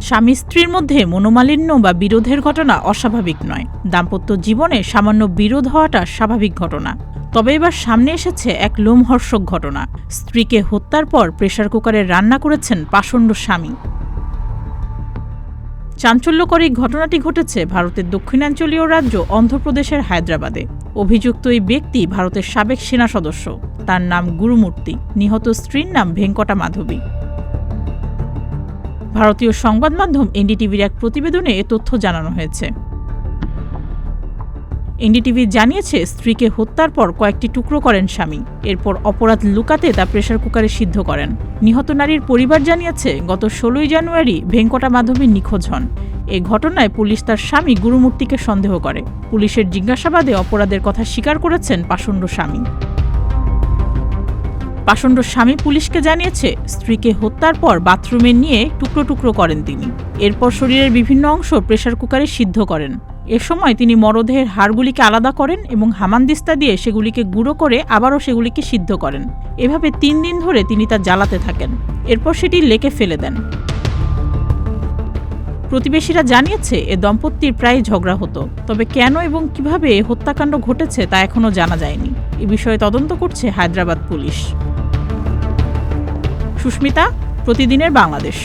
স্বামী স্ত্রীর মধ্যে মনোমালিন্য বা বিরোধের ঘটনা অস্বাভাবিক নয়। দাম্পত্য জীবনে সামান্য বিরোধ হওয়াটা স্বাভাবিক ঘটনা। তবে এবার সামনে এসেছে এক লোমহর্ষক ঘটনা। স্ত্রীকে হত্যার পর প্রেসার কুকারে রান্না করেছেন পাষণ্ড স্বামী। চাঞ্চল্যকর এই ঘটনাটি ঘটেছে ভারতের দক্ষিণাঞ্চলীয় রাজ্য অন্ধ্রপ্রদেশের হায়দ্রাবাদে। অভিযুক্ত এই ব্যক্তি ভারতের সাবেক সেনা সদস্য। তার নাম গুরুমূর্তি। নিহত স্ত্রীর নাম ভেঙ্কটা মাধবী। ভারতীয় সংবাদ মাধ্যম এনডিটিভির এক প্রতিবেদনে এ তথ্য জানানো হয়েছে। এনডিটিভি জানিয়েছে, স্ত্রীকে হত্যার পর কয়েকটি টুকরো করেন স্বামী। এরপর অপরাধ লুকাতে তা প্রেসার কুকারে সিদ্ধ করেন। নিহত নারীর পরিবার জানিয়েছে, গত 16 জানুয়ারি ভেঙ্কটা মাধবী নিখোঁজ হন। এই ঘটনায় পুলিশ তার স্বামী গুরুমূর্তিকে সন্দেহ করে। পুলিশের জিজ্ঞাসাবাদে অপরাধের কথা স্বীকার করেছেন পাষণ্ড স্বামী। পাষণ্ড স্বামী পুলিশকে জানিয়েছে, স্ত্রীকে হত্যার পর বাথরুমে নিয়ে টুকরো টুকরো করেন তিনি। এরপর শরীরের বিভিন্ন অংশ প্রেসার কুকারে সিদ্ধ করেন। এ সময় তিনি মরদেহের হাড়গুলিকে আলাদা করেন এবং হামানদিস্তা দিয়ে সেগুলিকে গুঁড়ো করে আবারও সেগুলিকে সিদ্ধ করেন। এভাবে 3 দিন ধরে তিনি তা জ্বালাতে থাকেন। এরপর সেটি লেকে ফেলে দেন। প্রতিবেশীরা জানিয়েছে, এ দম্পতির প্রায় ঝগড়া হতো। তবে কেন এবং কিভাবে এ হত্যাকাণ্ড ঘটেছে তা এখনও জানা যায়নি। এ বিষয়ে তদন্ত করছে হায়দ্রাবাদ পুলিশ। সুস্মিতা, প্রতিদিনের বাংলাদেশ।